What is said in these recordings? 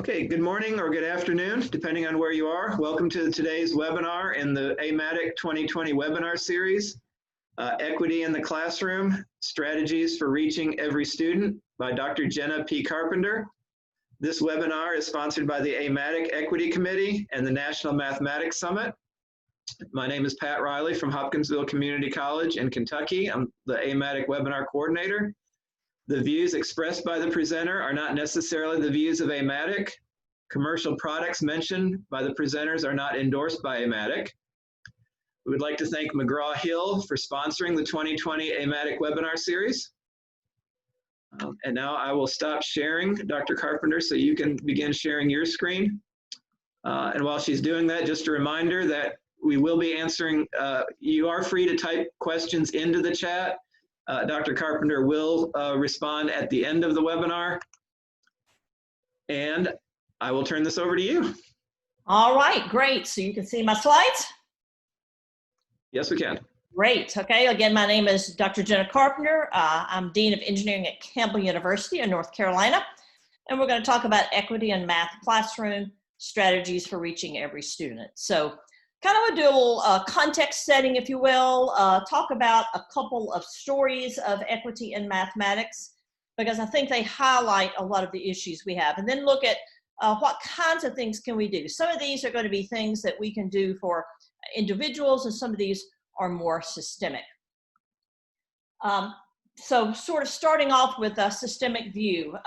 Okay, good morning or good afternoon, depending on where you are. Welcome to today's webinar in the AMATIC 2020 webinar series, Equity in the Classroom, Strategies for Reaching Every Student by Dr. Jenna P. Carpenter. This webinar is sponsored by the AMATIC Equity Committee and the National Mathematics Summit. My name is Pat Riley from Hopkinsville Community College in Kentucky. I'm the AMATIC webinar coordinator. The views expressed by the presenter are not necessarily the views of AMATIC. Commercial products mentioned by the presenters are not endorsed by AMATIC. We would like to thank McGraw-Hill for sponsoring the 2020 AMATIC webinar series. And now I will stop sharing, Dr. Carpenter, so you can begin sharing your screen. And while she's doing that, just a reminder that we will be answering, you are free to type questions into the chat. Dr. Carpenter will respond at the end of the webinar. And I will turn this over to you. All right, great. So you can see my slides? Yes, we can. Great. Okay, again, my name is Dr. Jenna Carpenter. I'm Dean of Engineering at Campbell University in North Carolina. And we're going to talk about equity in math classroom strategies for reaching every student. So kind of a dual context setting, if you will, talk about a couple of stories of equity in mathematics, because I think they highlight a lot of the issues we have, and then look at what kinds of things can we do. Some of these are going to be things that we can do for individuals, and some of these are more systemic. So sort of starting off with a systemic view.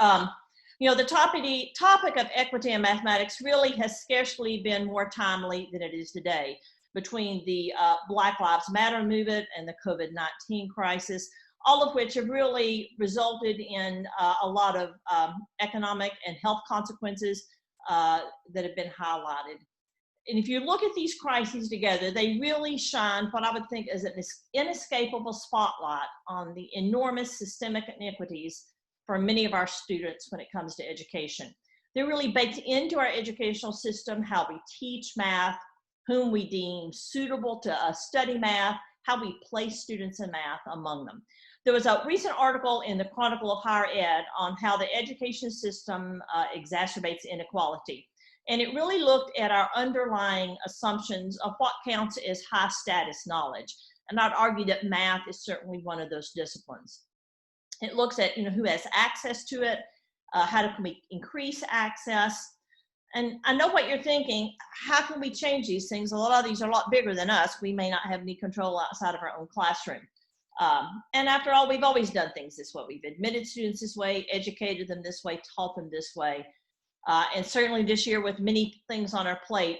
You know, the topic of equity in mathematics really has scarcely been more timely than it is today. Between the Black Lives Matter movement and the COVID-19 crisis, all of which have really resulted in a lot of economic and health consequences that have been highlighted. And if you look at these crises together, they really shine what I would think is an inescapable spotlight on the enormous systemic inequities for many of our students when it comes to education. They're really baked into our educational system, how we teach math, whom we deem suitable to study math, how we place students in math among them. There was a recent article in the Chronicle of Higher Ed on how the education system exacerbates inequality. And it really looked at our underlying assumptions of what counts as high status knowledge. And I'd argue that math is certainly one of those disciplines. It looks at, who has access to it, how can we increase access. And I know what you're thinking, how can we change these things? A lot of these are a lot bigger than us. We may not have any control outside of our own classroom. And after all, we've always done things this way. We've admitted students this way, educated them this way, taught them this way. And certainly this year with many things on our plate,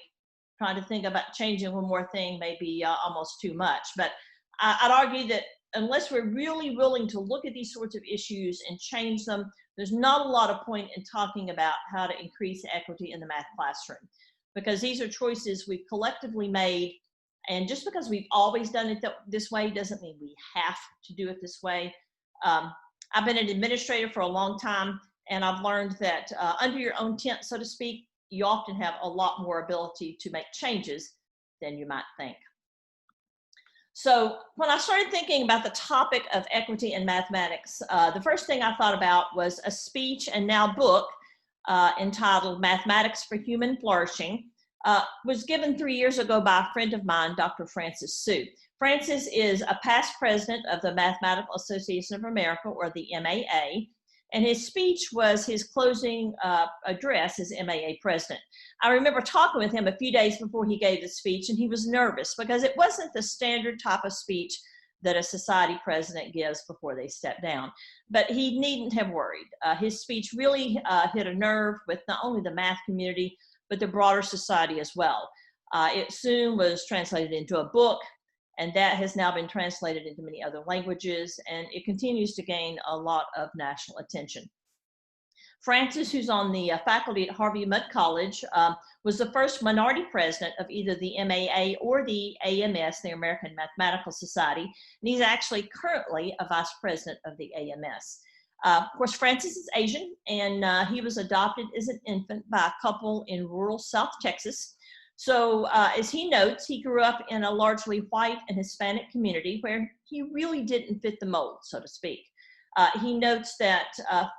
trying to think about changing one more thing may be almost too much. But I'd argue that unless we're really willing to look at these sorts of issues and change them, there's not a lot of point in talking about how to increase equity in the math classroom, because these are choices we've collectively made. And just because we've always done it this way doesn't mean we have to do it this way. I've been an administrator for a long time, and I've learned that under your own tent, so to speak, you often have a lot more ability to make changes than you might think. So when I started thinking about the topic of equity in mathematics, the first thing I thought about was a speech and now book entitled Mathematics for Human Flourishing, was given 3 years ago by a friend of mine, Dr. Francis Su. Francis is a past president of the Mathematical Association of America, or the MAA, and his speech was his closing address as MAA president. I remember talking with him a few days before he gave the speech, and he was nervous because it wasn't the standard type of speech that a society president gives before they step down. But he needn't have worried. His speech really hit a nerve with not only the math community, but the broader society as well. It soon was translated into a book, and that has now been translated into many other languages, and it continues to gain a lot of national attention. Francis, who's on the faculty at Harvey-Mudd College, was the first minority president of either the MAA or the AMS, the American Mathematical Society, and he's actually currently a vice president of the AMS. Of course, Francis is Asian, and he was adopted as an infant by a couple in rural South Texas. So as he notes, he grew up in a largely white and Hispanic community where he really didn't fit the mold, so to speak. He notes that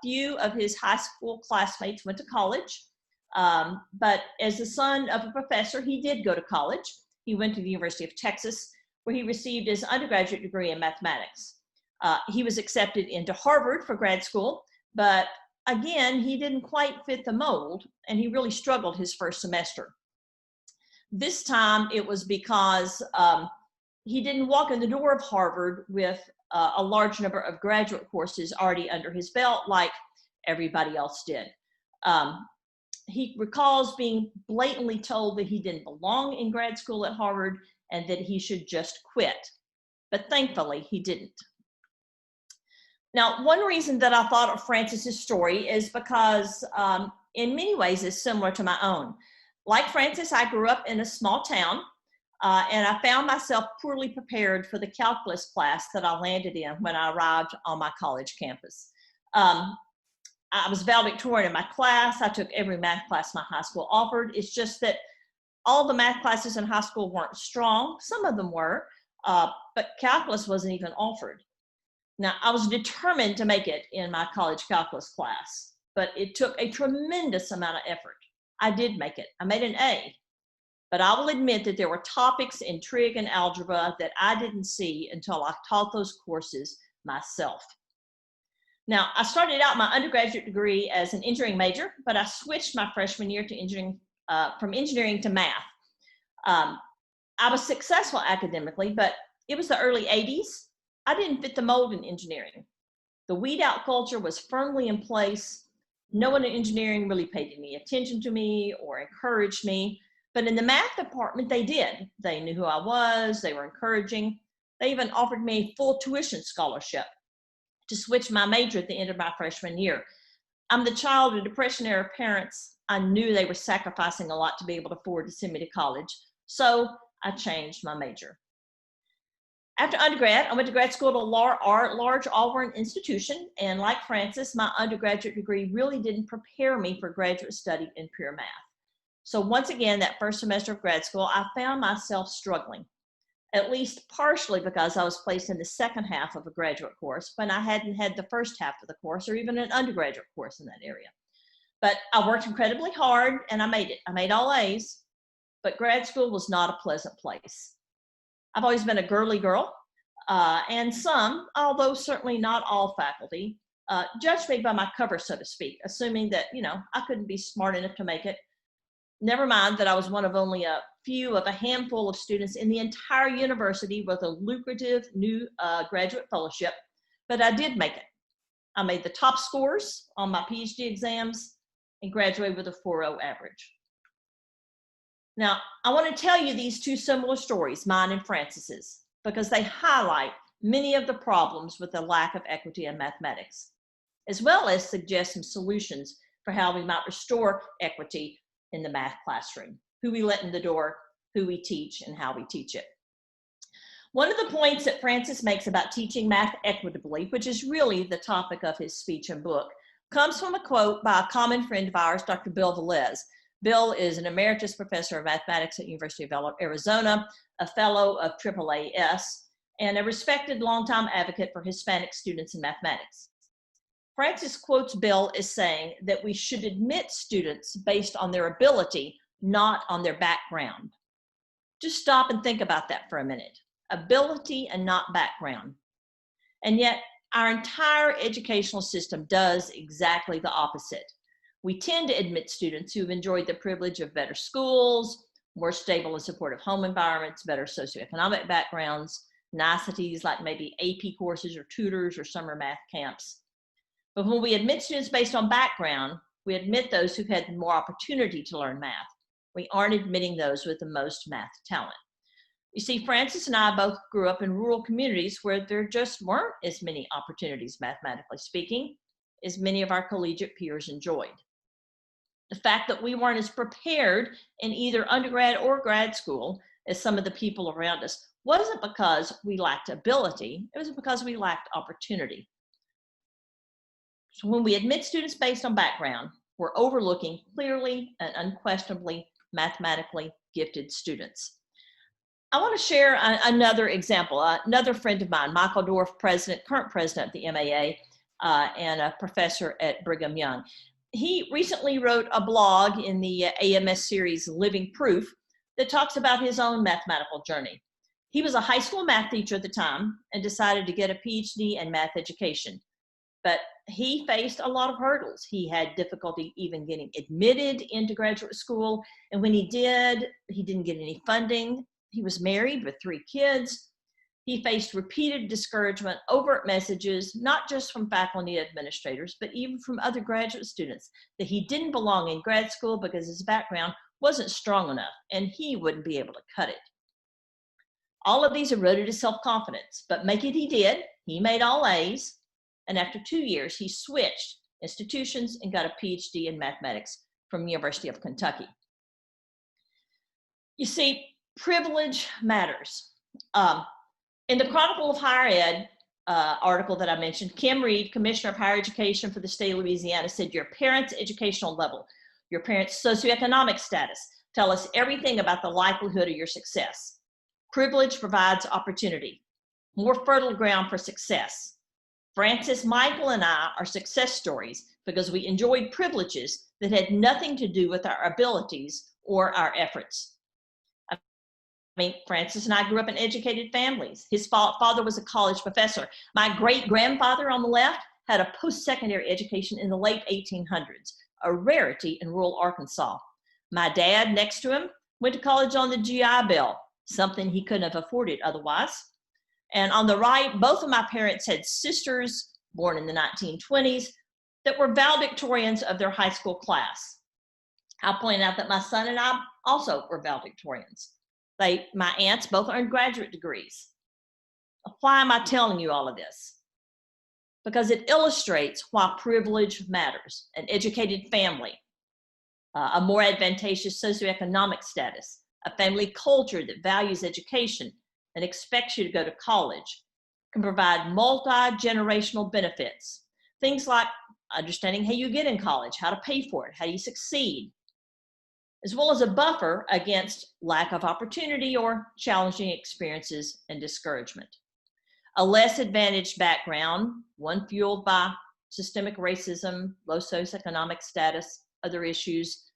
few of his high school classmates went to college. But as the son of a professor, he did go to college. He went to the University of Texas, where he received his undergraduate degree in mathematics. He was accepted into Harvard for grad school, but again, he didn't quite fit the mold, and he really struggled his first semester. This time, it was because he didn't walk in the door of Harvard with a large number of graduate courses already under his belt like everybody else did. He recalls being blatantly told that he didn't belong in grad school at Harvard and that he should just quit. But thankfully, he didn't. Now, one reason that I thought of Francis's story is because in many ways it's similar to my own. Like Francis, I grew up in a small town, and I found myself poorly prepared for the calculus class that I landed in when I arrived on my college campus. I was valedictorian in my class. I took every math class my high school offered. It's just that all the math classes in high school weren't strong. Some of them were, but calculus wasn't even offered. Now, I was determined to make it in my college calculus class, but it took a tremendous amount of effort. I did make it. I made an A, but I will admit that there were topics in trig and algebra that I didn't see until I taught those courses myself. Now, I started out my undergraduate degree as an engineering major, but I switched my freshman year to engineering, from engineering to math. I was successful academically, but it was the early 80s. I didn't fit the mold in engineering. The weed out culture was firmly in place. No one in engineering really paid any attention to me or encouraged me, but in the math department, they did. They knew who I was, they were encouraging. They even offered me a full tuition scholarship to switch my major at the end of my freshman year. I'm the child of Depression-era parents. I knew they were sacrificing a lot to be able to afford to send me to college, so I changed my major. After undergrad, I went to grad school at a large Auburn institution, and like Francis, my undergraduate degree really didn't prepare me for graduate study in pure math. So once again, that first semester of grad school, I found myself struggling, at least partially because I was placed in the second half of a graduate course when I hadn't had the first half of the course or even an undergraduate course in that area. But I worked incredibly hard and I made it. I made all A's, but grad school was not a pleasant place. I've always been a girly girl, and some, although certainly not all faculty, judged me by my cover, so to speak, assuming that, I couldn't be smart enough to make it. Never mind that I was one of only a few of a handful of students in the entire university with a lucrative new graduate fellowship, but I did make it. I made the top scores on my PhD exams and graduated with a 4.0 average. Now, I want to tell you these two similar stories, mine and Francis's, because they highlight many of the problems with the lack of equity in mathematics, as well as suggest some solutions for how we might restore equity in the math classroom, who we let in the door, who we teach, and how we teach it. One of the points that Francis makes about teaching math equitably, which is really the topic of his speech and book, comes from a quote by a common friend of ours, Dr. Bill Velez. Bill is an emeritus professor of mathematics at University of Arizona, a fellow of AAAS, and a respected longtime advocate for Hispanic students in mathematics. Francis quotes Bill as saying that we should admit students based on their ability, not on their background. Just stop and think about that for a minute. Ability and not background. And yet, our entire educational system does exactly the opposite. We tend to admit students who've enjoyed the privilege of better schools, more stable and supportive home environments, better socioeconomic backgrounds, niceties like maybe AP courses or tutors or summer math camps. But when we admit students based on background, we admit those who've had more opportunity to learn math. We aren't admitting those with the most math talent. You see, Francis and I both grew up in rural communities where there just weren't as many opportunities, mathematically speaking, as many of our collegiate peers enjoyed. The fact that we weren't as prepared in either undergrad or grad school as some of the people around us wasn't because we lacked ability, it was because we lacked opportunity. So when we admit students based on background, we're overlooking clearly and unquestionably mathematically gifted students. I want to share another example. Another friend of mine, Michael Dorff, current president of the MAA, and a professor at Brigham Young. he recently wrote a blog in the AMS series Living Proof that talks about his own mathematical journey. He was a high school math teacher at the time and decided to get a PhD in math education. But he faced a lot of hurdles. He had difficulty even getting admitted into graduate school. And when he did, he didn't get any funding. He was married with 3 kids. He faced repeated discouragement, overt messages, not just from faculty and administrators, but even from other graduate students, that he didn't belong in grad school because his background wasn't strong enough and he wouldn't be able to cut it. All of these eroded his self-confidence, but make it he did. He made all A's, and after 2 years, he switched institutions and got a PhD in mathematics from the University of Kentucky. You see, privilege matters. In the Chronicle of Higher Ed article that I mentioned, Kim Reed, Commissioner of Higher Education for the state of Louisiana, said your parents' educational level, your parents' socioeconomic status, tell us everything about the likelihood of your success. Privilege provides opportunity, more fertile ground for success. Francis, Michael, and I are success stories because we enjoyed privileges that had nothing to do with our abilities or our efforts. I mean, Francis and I grew up in educated families. His father was a college professor. My great-grandfather on the left had a post-secondary education in the late 1800s, a rarity in rural Arkansas. My dad, next to him, went to college on the GI Bill, something he couldn't have afforded otherwise. And on the right, both of my parents had sisters born in the 1920s that were valedictorians of their high school class. I'll point out that my son and I also were valedictorians. My aunts both earned graduate degrees. Why am I telling you all of this? Because it illustrates why privilege matters. An educated family, a more advantageous socioeconomic status, a family culture that values education and expects you to go to college can provide multi-generational benefits. Things like understanding how you get in college, how to pay for it, how you succeed, as well as a buffer against lack of opportunity or challenging experiences and discouragement. A less advantaged background, one fueled by systemic racism, low socioeconomic status, other issues,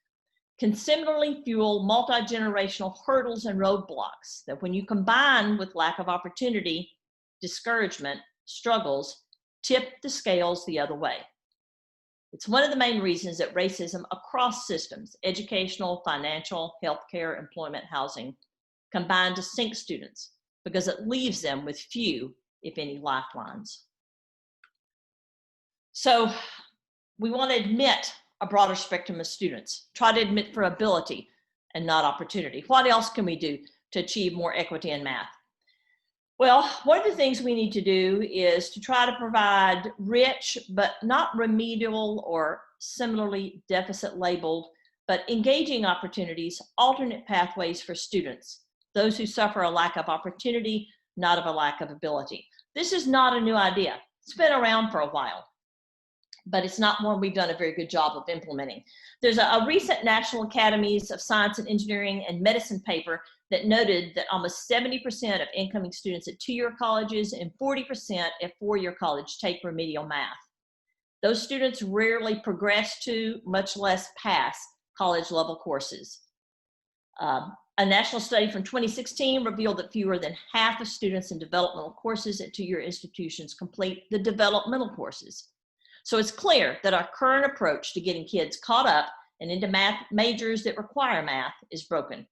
can similarly fuel multi-generational hurdles and roadblocks that when you combine with lack of opportunity, discouragement, struggles, tip the scales the other way. It's one of the main reasons that racism across systems, educational, financial, healthcare, employment, housing, combine to sink students because it leaves them with few, if any, lifelines. So we want to admit a broader spectrum of students, try to admit for ability and not opportunity. What else can we do to achieve more equity in math? Well, one of the things we need to do is to try to provide rich, but not remedial or similarly deficit labeled, but engaging opportunities, alternate pathways for students, those who suffer a lack of opportunity, not of a lack of ability. This is not a new idea. It's been around for a while, but it's not one we've done a very good job of implementing. There's a recent National Academies of Science and Engineering and Medicine paper that noted that almost 70% of incoming students at 2-year colleges and 40% at 4-year college take remedial math. Those students rarely progress to, much less pass, college level courses. A national study from 2016 revealed that fewer than half of students in developmental courses at 2-year institutions complete the developmental courses. So it's clear that our current approach to getting kids caught up and into math majors that require math is broken.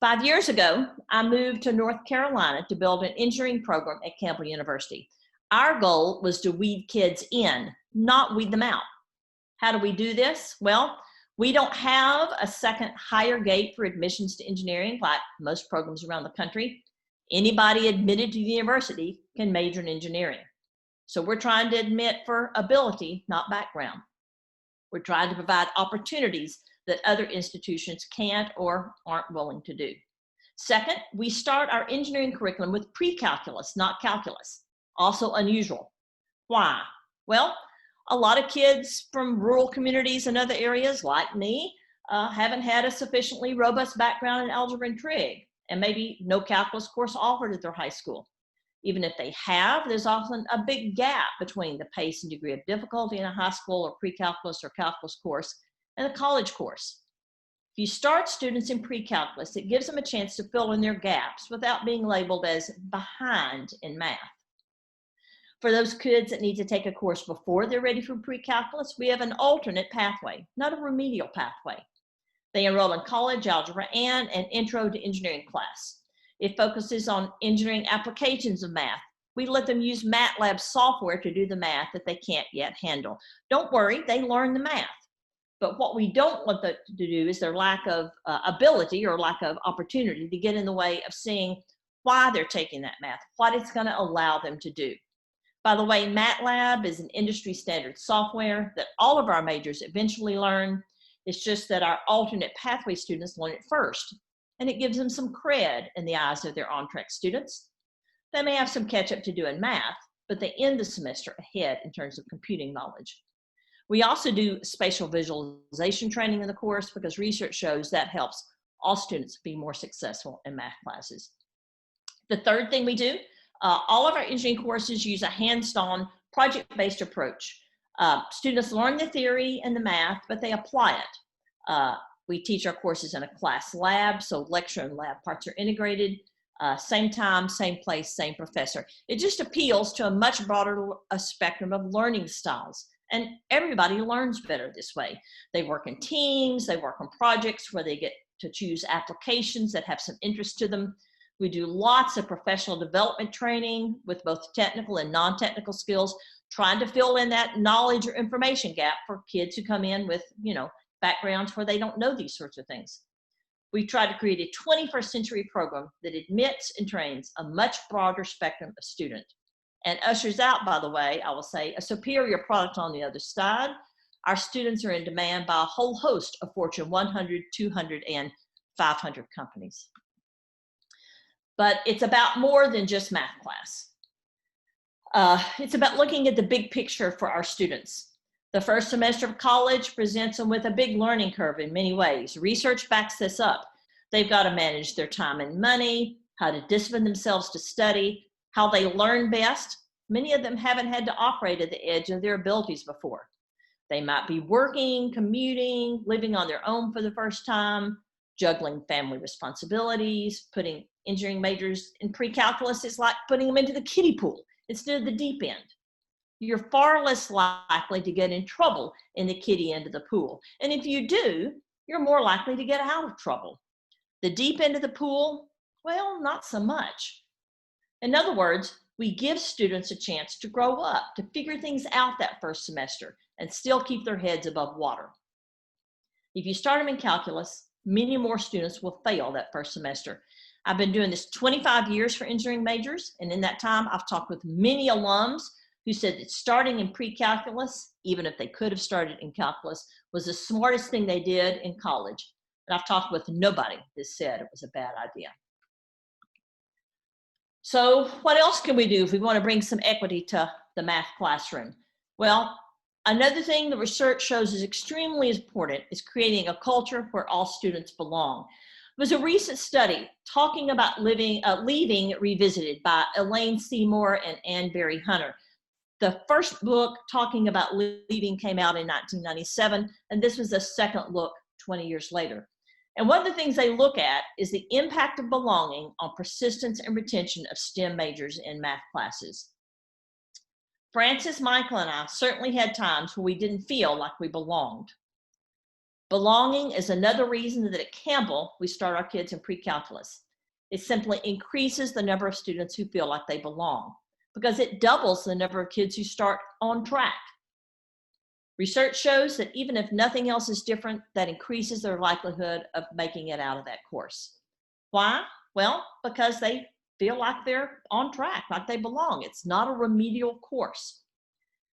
5 years ago, I moved to North Carolina to build an engineering program at Campbell University. Our goal was to weed kids in, not weed them out. How do we do this? Well, we don't have a second higher gate for admissions to engineering like most programs around the country. Anybody admitted to the university can major in engineering. So we're trying to admit for ability, not background. We're trying to provide opportunities that other institutions can't or aren't willing to do. Second, we start our engineering curriculum with pre-calculus, not calculus. Also unusual. Why? Well, a lot of kids from rural communities and other areas like me haven't had a sufficiently robust background in algebra and trig, and maybe no calculus course offered at their high school. Even if they have, there's often a big gap between the pace and degree of difficulty in a high school or pre-calculus or calculus course and a college course. If you start students in pre-calculus, it gives them a chance to fill in their gaps without being labeled as behind in math. For those kids that need to take a course before they're ready for pre-calculus, we have an alternate pathway, not a remedial pathway. They enroll in college algebra and an intro to engineering class. It focuses on engineering applications of math. We let them use MATLAB software to do the math that they can't yet handle. Don't worry, they learn the math. But what we don't want them to do is their lack of ability or lack of opportunity to get in the way of seeing why they're taking that math, what it's going to allow them to do. By the way, MATLAB is an industry standard software that all of our majors eventually learn. It's just that our alternate pathway students learn it first, and it gives them some cred in the eyes of their on-track students. They may have some catch up to do in math, but they end the semester ahead in terms of computing knowledge. We also do spatial visualization training in the course because research shows that helps all students be more successful in math classes. The third thing we do, all of our engineering courses use a hands-on project-based approach. Students learn the theory and the math, but they apply it. We teach our courses in a class lab, so lecture and lab parts are integrated. Same time, same place, same professor. It just appeals to a much broader spectrum of learning styles. And everybody learns better this way. They work in teams, they work on projects where they get to choose applications that have some interest to them. We do lots of professional development training with both technical and non-technical skills, trying to fill in that knowledge or information gap for kids who come in with, backgrounds where they don't know these sorts of things. We try to create a 21st century program that admits and trains a much broader spectrum of students and ushers out, by the way, I will say, a superior product on the other side. Our students are in demand by a whole host of Fortune 100, 200, and 500 companies. But it's about more than just math class. It's about looking at the big picture for our students. The first semester of college presents them with a big learning curve in many ways. Research backs this up. They've got to manage their time and money, how to discipline themselves to study, how they learn best. Many of them haven't had to operate at the edge of their abilities before. They might be working, commuting, living on their own for the first time, juggling family responsibilities. Putting engineering majors in pre-calculus is like putting them into the kiddie pool instead of the deep end. You're far less likely to get in trouble in the kiddie end of the pool. And if you do, you're more likely to get out of trouble. The deep end of the pool, well, not so much. In other words, we give students a chance to grow up, to figure things out that first semester and still keep their heads above water. If you start them in calculus, many more students will fail that first semester. I've been doing this 25 years for engineering majors, and in that time, I've talked with many alums who said that starting in pre-calculus, even if they could have started in calculus, was the smartest thing they did in college. And I've talked with nobody that said it was a bad idea. So what else can we do if we want to bring some equity to the math classroom? Well, another thing the research shows is extremely important is creating a culture where all students belong. There was a recent study talking about Leaving Revisited by Elaine Seymour and Ann Berry Hunter. The first book talking about leaving came out in 1997, and this was the second look 20 years later. And one of the things they look at is the impact of belonging on persistence and retention of STEM majors in math classes. Francis, Michael, and I certainly had times where we didn't feel like we belonged. Belonging is another reason that at Campbell, we start our kids in pre-calculus. It simply increases the number of students who feel like they belong, because it doubles the number of kids who start on track. Research shows that even if nothing else is different, that increases their likelihood of making it out of that course. Why? Well, because they feel like they're on track, like they belong. It's not a remedial course.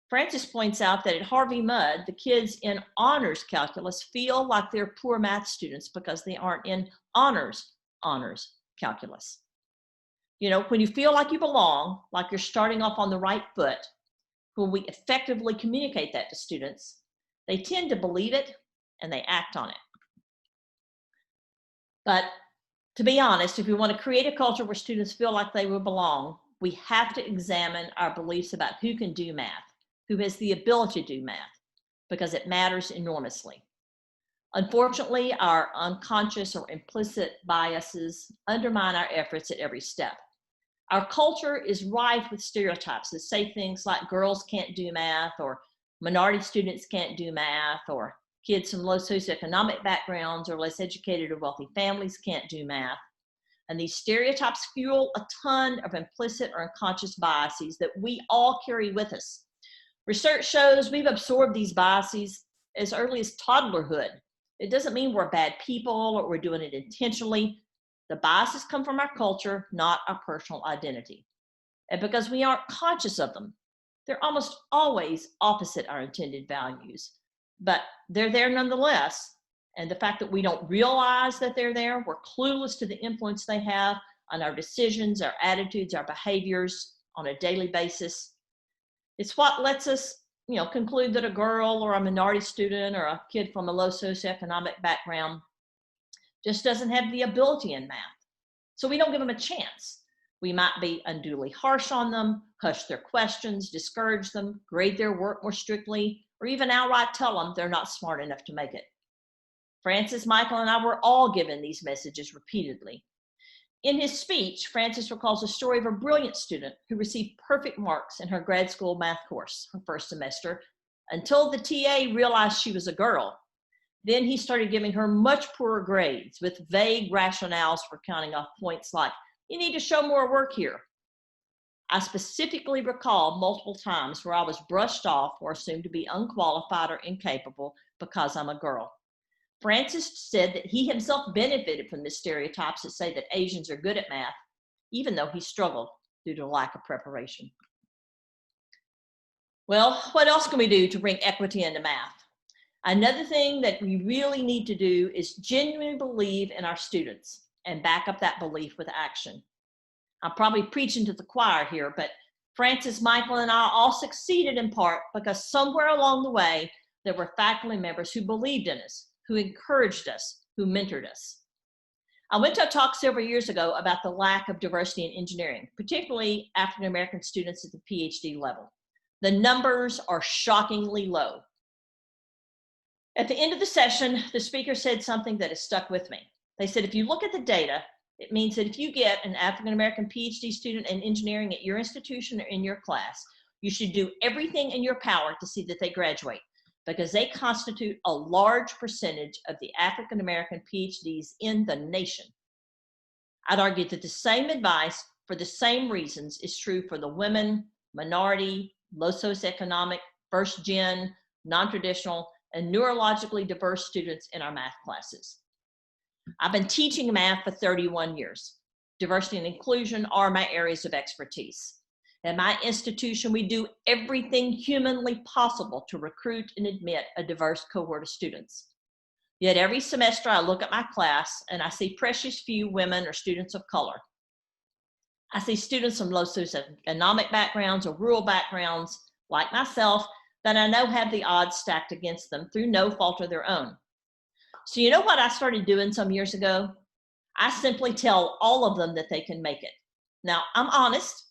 Francis points out that at Harvey Mudd, the kids in honors calculus feel like they're poor math students because they aren't in honors calculus. You know, when you feel like you belong, like you're starting off on the right foot, when we effectively communicate that to students, they tend to believe it and they act on it. But to be honest, if we want to create a culture where students feel like they will belong, we have to examine our beliefs about who can do math, who has the ability to do math, because it matters enormously. Unfortunately, our unconscious or implicit biases undermine our efforts at every step. Our culture is rife with stereotypes that say things like girls can't do math, or minority students can't do math, or kids from low socioeconomic backgrounds or less educated or wealthy families can't do math. And these stereotypes fuel a ton of implicit or unconscious biases that we all carry with us. Research shows we've absorbed these biases as early as toddlerhood. It doesn't mean we're bad people or we're doing it intentionally. The biases come from our culture, not our personal identity. And because we aren't conscious of them, they're almost always opposite our intended values. But they're there nonetheless. And the fact that we don't realize that they're there, we're clueless to the influence they have on our decisions, our attitudes, our behaviors on a daily basis. It's what lets us, conclude that a girl or a minority student or a kid from a low socioeconomic background just doesn't have the ability in math. So we don't give them a chance. We might be unduly harsh on them, hush their questions, discourage them, grade their work more strictly, or even outright tell them they're not smart enough to make it. Francis, Michael, and I were all given these messages repeatedly. In his speech, Francis recalls a story of a brilliant student who received perfect marks in her grad school math course, her first semester, until the TA realized she was a girl. Then he started giving her much poorer grades with vague rationales for counting off points like, you need to show more work here. I specifically recall multiple times where I was brushed off or assumed to be unqualified or incapable because I'm a girl. Francis said that he himself benefited from the stereotypes that say that Asians are good at math, even though he struggled due to lack of preparation. Well, what else can we do to bring equity into math? Another thing that we really need to do is genuinely believe in our students and back up that belief with action. I'm probably preaching to the choir here, but Francis, Michael, and I all succeeded in part because somewhere along the way, there were faculty members who believed in us, who encouraged us, who mentored us. I went to a talk several years ago about the lack of diversity in engineering, particularly African American students at the PhD level. The numbers are shockingly low. At the end of the session, the speaker said something that has stuck with me. They said, if you look at the data, it means that if you get an African American PhD student in engineering at your institution or in your class, you should do everything in your power to see that they graduate, because they constitute a large percentage of the African American PhDs in the nation. I'd argue that the same advice for the same reasons is true for the women, minority, low socioeconomic, first gen, non-traditional, and neurologically diverse students in our math classes. I've been teaching math for 31 years. Diversity and inclusion are my areas of expertise. At my institution, we do everything humanly possible to recruit and admit a diverse cohort of students. Yet every semester I look at my class and I see precious few women or students of color. I see students from low socioeconomic backgrounds or rural backgrounds, like myself, that I know have the odds stacked against them through no fault of their own. So you know what I started doing some years ago? I simply tell all of them that they can make it. Now, I'm honest.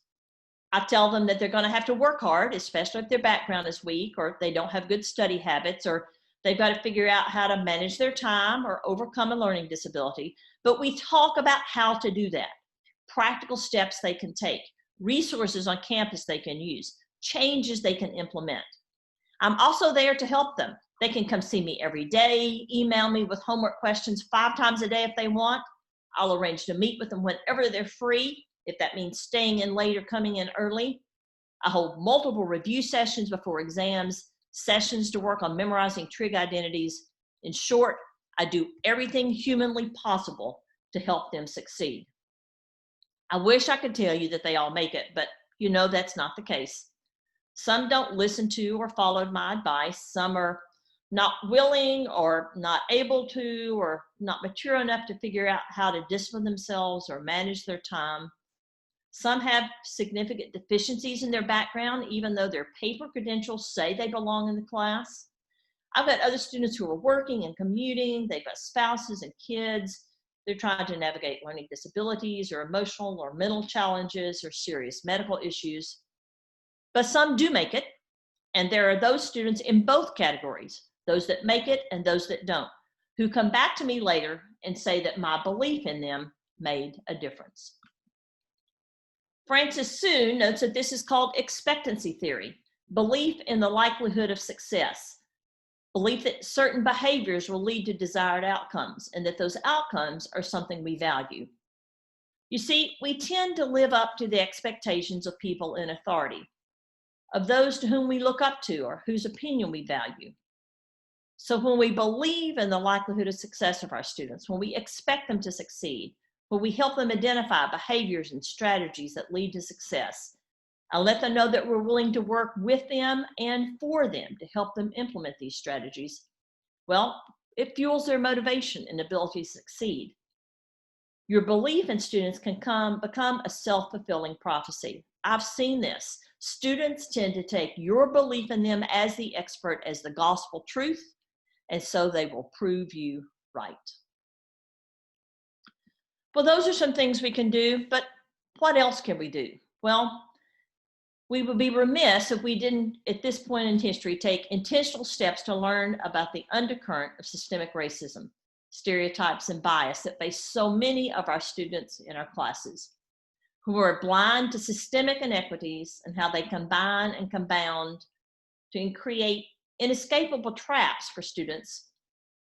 I tell them that they're going to have to work hard, especially if their background is weak or if they don't have good study habits or they've got to figure out how to manage their time or overcome a learning disability. But we talk about how to do that, practical steps they can take, resources on campus they can use, changes they can implement. I'm also there to help them. They can come see me every day, email me with homework questions 5 times a day if they want. I'll arrange to meet with them whenever they're free, if that means staying in late or coming in early. I hold multiple review sessions before exams, sessions to work on memorizing trig identities. In short, I do everything humanly possible to help them succeed. I wish I could tell you that they all make it, but you know that's not the case. Some don't listen to or follow my advice. Some are not willing or not able to or not mature enough to figure out how to discipline themselves or manage their time. Some have significant deficiencies in their background, even though their paper credentials say they belong in the class. I've got other students who are working and commuting. They've got spouses and kids. They're trying to navigate learning disabilities or emotional or mental challenges or serious medical issues. But some do make it, and there are those students in both categories, those that make it and those that don't, who come back to me later and say that my belief in them made a difference. Francis Soon notes that this is called expectancy theory, belief in the likelihood of success, belief that certain behaviors will lead to desired outcomes and that those outcomes are something we value. You see, we tend to live up to the expectations of people in authority, of those to whom we look up to or whose opinion we value. So when we believe in the likelihood of success of our students, when we expect them to succeed, when we help them identify behaviors and strategies that lead to success, and let them know that we're willing to work with them and for them to help them implement these strategies, well, it fuels their motivation and ability to succeed. Your belief in students can become a self-fulfilling prophecy. I've seen this. Students tend to take your belief in them as the expert as the gospel truth, and so they will prove you right. Well, those are some things we can do, but what else can we do? Well, we would be remiss if we didn't, at this point in history, take intentional steps to learn about the undercurrent of systemic racism, stereotypes, and bias that face so many of our students in our classes, who are blind to systemic inequities and how they combine and compound to create inescapable traps for students.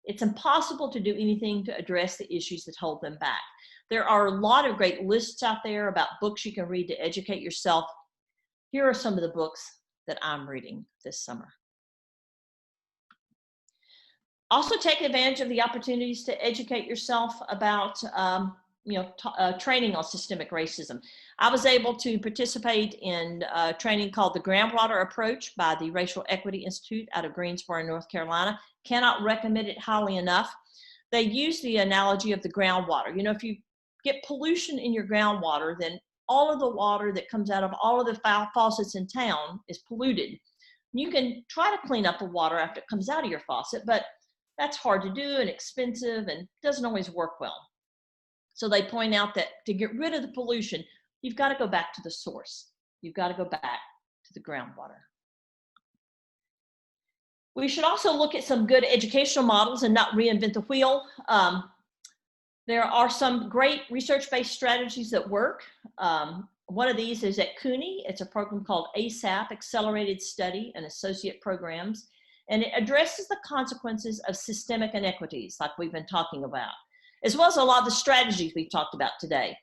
It's impossible to do anything to address the issues that hold them back. There are a lot of great lists out there about books you can read to educate yourself. Here are some of the books that I'm reading this summer. Also take advantage of the opportunities to educate yourself about training on systemic racism. I was able to participate in training called the Groundwater Approach by the Racial Equity Institute out of Greensboro, North Carolina. Cannot recommend it highly enough. They use the analogy of the groundwater. You know, if you get pollution in your groundwater, then all of the water that comes out of all of the faucets in town is polluted. You can try to clean up the water after it comes out of your faucet, but that's hard to do and expensive and doesn't always work well. So they point out that to get rid of the pollution, you've got to go back to the source. You've got to go back to the groundwater. We should also look at some good educational models and not reinvent the wheel. There are some great research-based strategies that work. One of these is at CUNY. It's a program called ASAP, Accelerated Study and Associate Programs, and it addresses the consequences of systemic inequities like we've been talking about, as well as a lot of the strategies we've talked about today.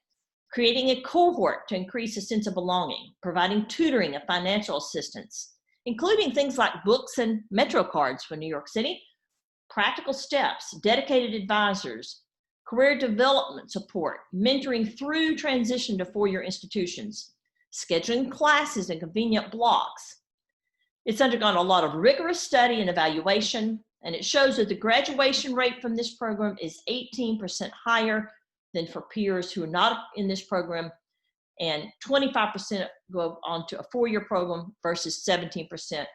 Creating a cohort to increase a sense of belonging, providing tutoring and financial assistance, including things like books and Metro cards for New York City, practical steps, dedicated advisors, career development support, mentoring through transition to four-year institutions, scheduling classes in convenient blocks. It's undergone a lot of rigorous study and evaluation, and it shows that the graduation rate from this program is 18% higher than for peers who are not in this program, and 25% go on to a four-year program versus 17%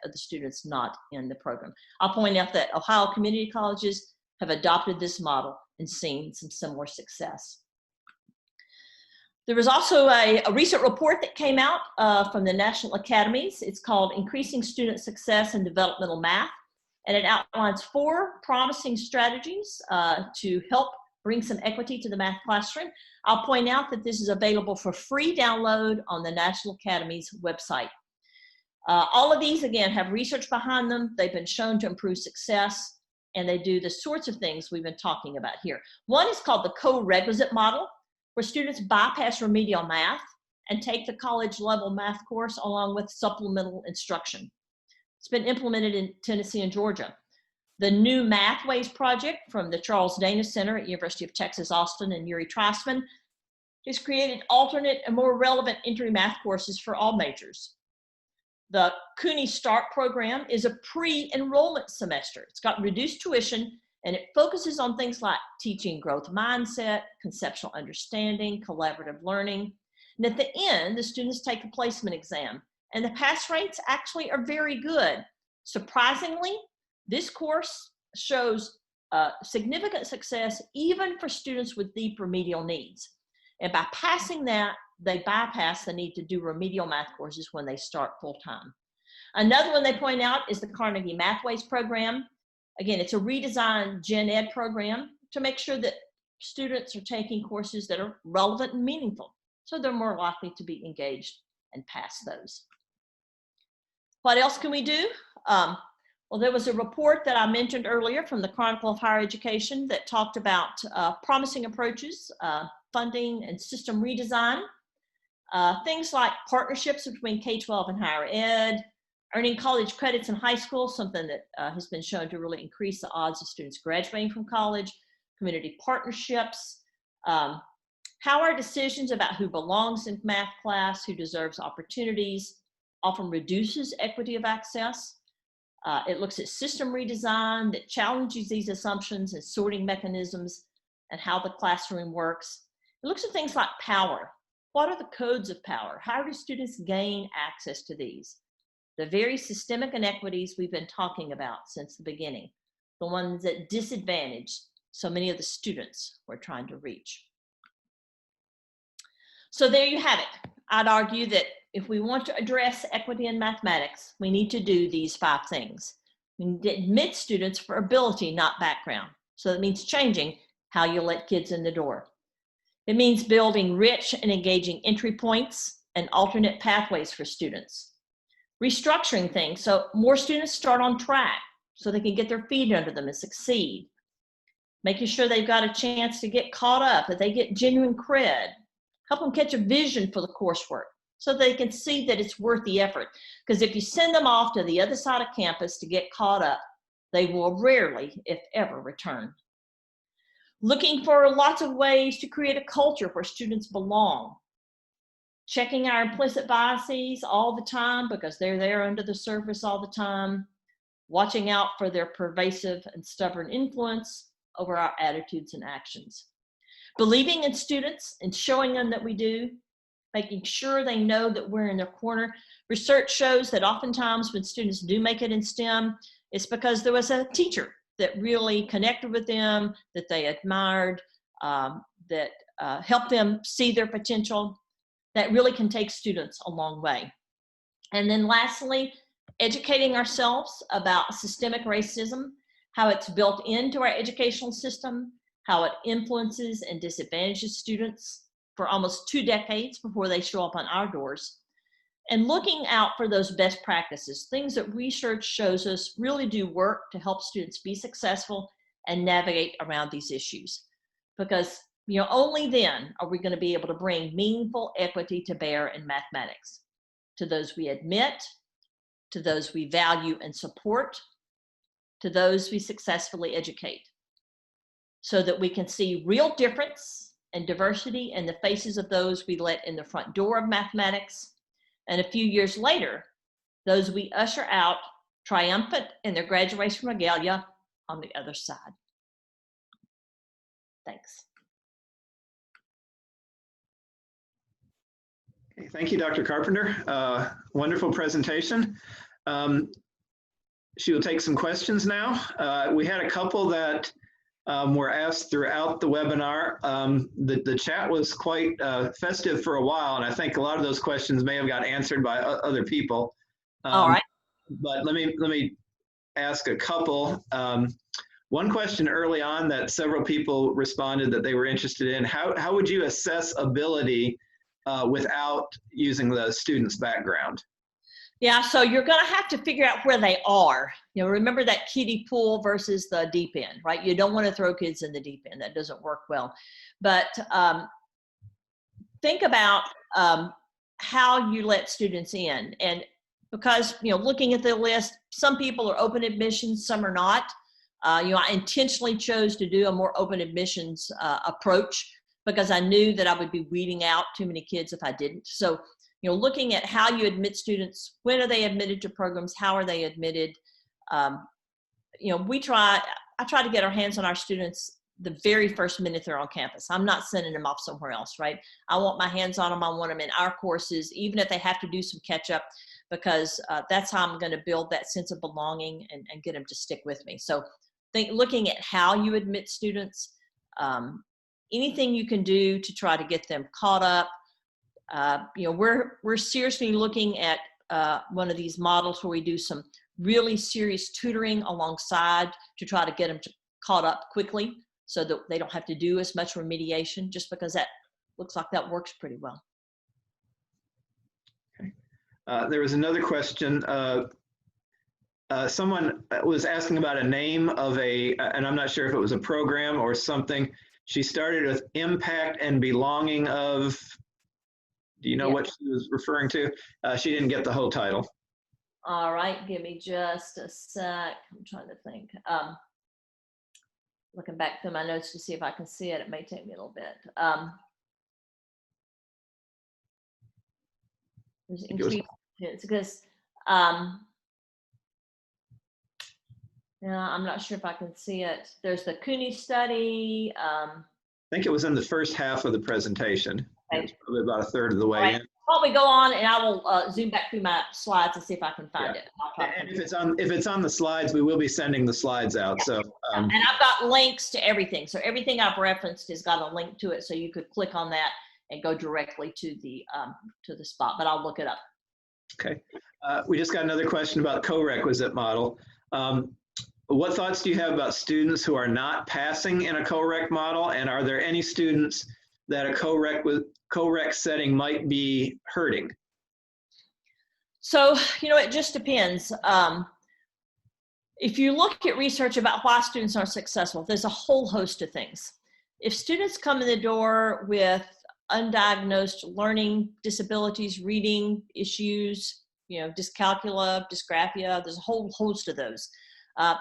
of the students not in the program. I'll point out that Ohio community colleges have adopted this model and seen some similar success. There was also a recent report that came out from the National Academies. It's called Increasing Student Success in Developmental Math, and it outlines 4 promising strategies to help bring some equity to the math classroom. I'll point out that this is available for free download on the National Academy's website. All of these, again, have research behind them. They've been shown to improve success, and they do the sorts of things we've been talking about here. One is called the co-requisite model, where students bypass remedial math and take the college level math course along with supplemental instruction. It's been implemented in Tennessee and Georgia. The new Mathways project from the Charles Dana Center at University of Texas, Austin, and Yuri Treisman has created alternate and more relevant entry math courses for all majors. The CUNY START program is a pre-enrollment semester. It's got reduced tuition, and it focuses on things like teaching growth mindset, conceptual understanding, collaborative learning. And at the end, the students take a placement exam, and the pass rates actually are very good. Surprisingly, this course shows significant success even for students with deep remedial needs. And by passing that, they bypass the need to do remedial math courses when they start full-time. Another one they point out is the Carnegie Mathways program. Again, it's a redesigned gen ed program to make sure that students are taking courses that are relevant and meaningful, so they're more likely to be engaged and pass those. What else can we do? Well, there was a report that I mentioned earlier from the Chronicle of Higher Education that talked about promising approaches, funding and system redesign, things like partnerships between K-12 and higher ed, earning college credits in high school, something that has been shown to really increase the odds of students graduating from college, community partnerships, how our decisions about who belongs in math class, who deserves opportunities, often reduces equity of access. It looks at system redesign that challenges these assumptions and sorting mechanisms and how the classroom works. It looks at things like power. What are the codes of power? How do students gain access to these? The very systemic inequities we've been talking about since the beginning, the ones that disadvantage so many of the students we're trying to reach. So there you have it. I'd argue that if we want to address equity in mathematics, we need to do these 5 things. We need to admit students for ability, not background. So that means changing how you let kids in the door. It means building rich and engaging entry points and alternate pathways for students. Restructuring things so more students start on track so they can get their feet under them and succeed. Making sure they've got a chance to get caught up, that they get genuine cred. Help them catch a vision for the coursework so they can see that it's worth the effort. Because if you send them off to the other side of campus to get caught up, they will rarely, if ever, return. Looking for lots of ways to create a culture where students belong. Checking our implicit biases all the time because they're there under the surface all the time. Watching out for their pervasive and stubborn influence over our attitudes and actions. Believing in students and showing them that we do, making sure they know that we're in their corner. Research shows that oftentimes when students do make it in STEM, it's because there was a teacher that really connected with them, that they admired, that helped them see their potential. That really can take students a long way. And then lastly, educating ourselves about systemic racism, how it's built into our educational system, how it influences and disadvantages students for almost 2 decades before they show up on our doors. And looking out for those best practices, things that research shows us really do work to help students be successful and navigate around these issues. Because only then are we going to be able to bring meaningful equity to bear in mathematics, to those we admit, to those we value and support, to those we successfully educate, so that we can see real difference and diversity in the faces of those we let in the front door of mathematics, and a few years later, those we usher out triumphant in their graduation regalia on the other side. Thanks. Okay, thank you, Dr. Carpenter. Wonderful presentation. She will take some questions now. We had a couple that were asked throughout the webinar. The chat was quite festive for a while, and I think a lot of those questions may have got answered by other people. All right. But let me ask a couple. One question early on that several people responded that they were interested in, how would you assess ability without using the student's background? Yeah, so you're going to have to figure out where they are. Remember that kiddie pool versus the deep end, right? You don't want to throw kids in the deep end. That doesn't work well. But think about how you let students in. And because, looking at the list, some people are open admissions, some are not. I intentionally chose to do a more open admissions approach because I knew that I would be weeding out too many kids if I didn't. So, looking at how you admit students, when are they admitted to programs, how are they admitted? I try to get our hands on our students the very first minute they're on campus. I'm not sending them off somewhere else, right? I want my hands on them. I want them in our courses, even if they have to do some catch up, because that's how I'm going to build that sense of belonging and get them to stick with me. So looking at how you admit students, anything you can do to try to get them caught up. We're seriously looking at one of these models where we do some really serious tutoring alongside to try to get them caught up quickly so that they don't have to do as much remediation, just because that looks like that works pretty well. Okay. There was another question. Someone was asking about a name of and I'm not sure if it was a program or something. She started with impact and belonging of, do you know what she was referring to? She didn't get the whole title. All right, give me just a sec. I'm trying to think. Looking back through my notes to see if I can see it. It may take me a little bit. There's increased, it's because, I'm not sure if I can see it. There's the Cooney study. I think it was in the first half of the presentation. Okay. It's probably about a third of the way in. While we go on, and I will zoom back through my slides and see if I can find it. And if it's on the slides, we will be sending the slides out. Yeah. So and I've got links to everything. So everything I've referenced has got a link to it, so you could click on that and go directly to the spot. But I'll look it up. Okay. We just got another question about co-requisite model. What thoughts do you have about students who are not passing in a co-rec model, and are there any students that a co-rec setting might be hurting? So, it just depends. If you look at research about why students aren't successful, there's a whole host of things. If students come in the door with undiagnosed learning disabilities, reading issues, dyscalculia, dysgraphia, there's a whole host of those.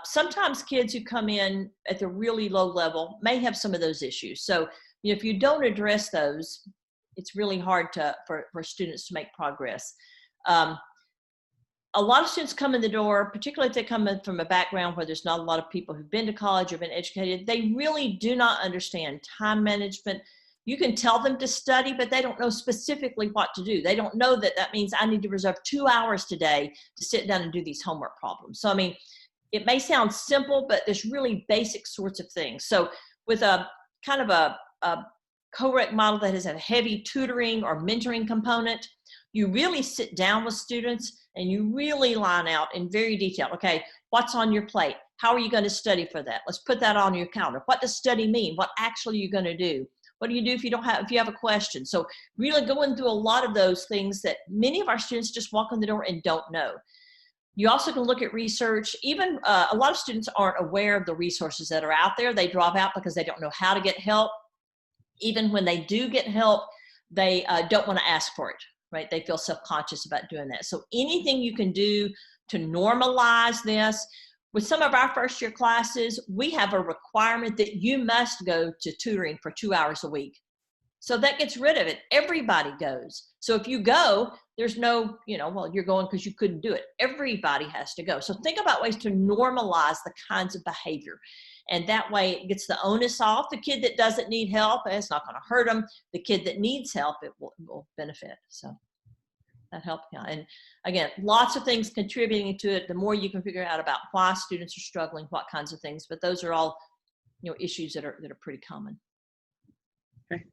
Sometimes kids who come in at the really low level may have some of those issues. So, if you don't address those, it's really hard for students to make progress. A lot of students come in the door, particularly if they come in from a background where there's not a lot of people who've been to college or been educated, they really do not understand time management. You can tell them to study, but they don't know specifically what to do. They don't know that means I need to reserve 2 hours today to sit down and do these homework problems. So, it may sound simple, but there's really basic sorts of things. So with a kind of a co-rec model that has a heavy tutoring or mentoring component, you really sit down with students and you really line out in very detail. Okay, what's on your plate? How are you going to study for that? Let's put that on your calendar. What does study mean? What actually are you going to do? What do you do if you have a question? So really going through a lot of those things that many of our students just walk in the door and don't know. You also can look at research. Even a lot of students aren't aware of the resources that are out there. They drop out because they don't know how to get help. Even when they do get help, they don't want to ask for it, right? They feel self-conscious about doing that. So anything you can do to normalize this. With some of our first year classes, we have a requirement that you must go to tutoring for 2 hours a week. So that gets rid of it. Everybody goes. So if you go, there's no, well, you're going because you couldn't do it. Everybody has to go. So think about ways to normalize the kinds of behavior. And that way it gets the onus off. The kid that doesn't need help, it's not going to hurt them. The kid that needs help, it will benefit. So that helps. Yeah. And again, lots of things contributing to it. The more you can figure out about why students are struggling, what kinds of things, but those are all, issues that are pretty common. Okay.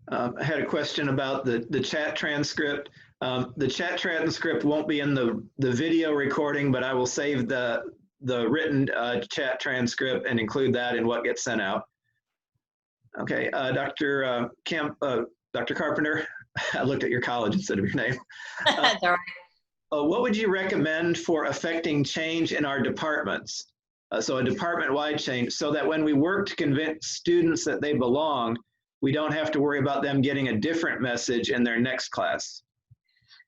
I had a question about the chat transcript. The chat transcript won't be in the video recording, but I will save the written chat transcript and include that in what gets sent out. Okay, Dr. Carpenter, I looked at your college instead of your name. That's all right. What would you recommend for affecting change in our departments? So a department-wide change, so that when we work to convince students that they belong, we don't have to worry about them getting a different message in their next class.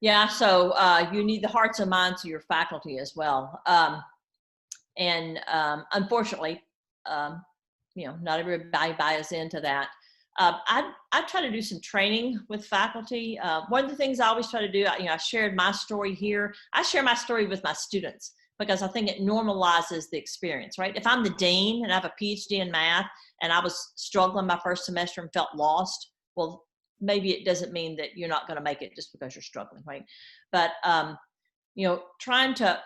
Yeah, so you need the hearts and minds of your faculty as well. Unfortunately, not everybody buys into that. I try to do some training with faculty. One of the things I always try to do, I shared my story here. I share my story with my students because I think it normalizes the experience, right? If I'm the dean and I have a PhD in math and I was struggling my first semester and felt lost, well, maybe it doesn't mean that you're not going to make it just because you're struggling, right? But, trying to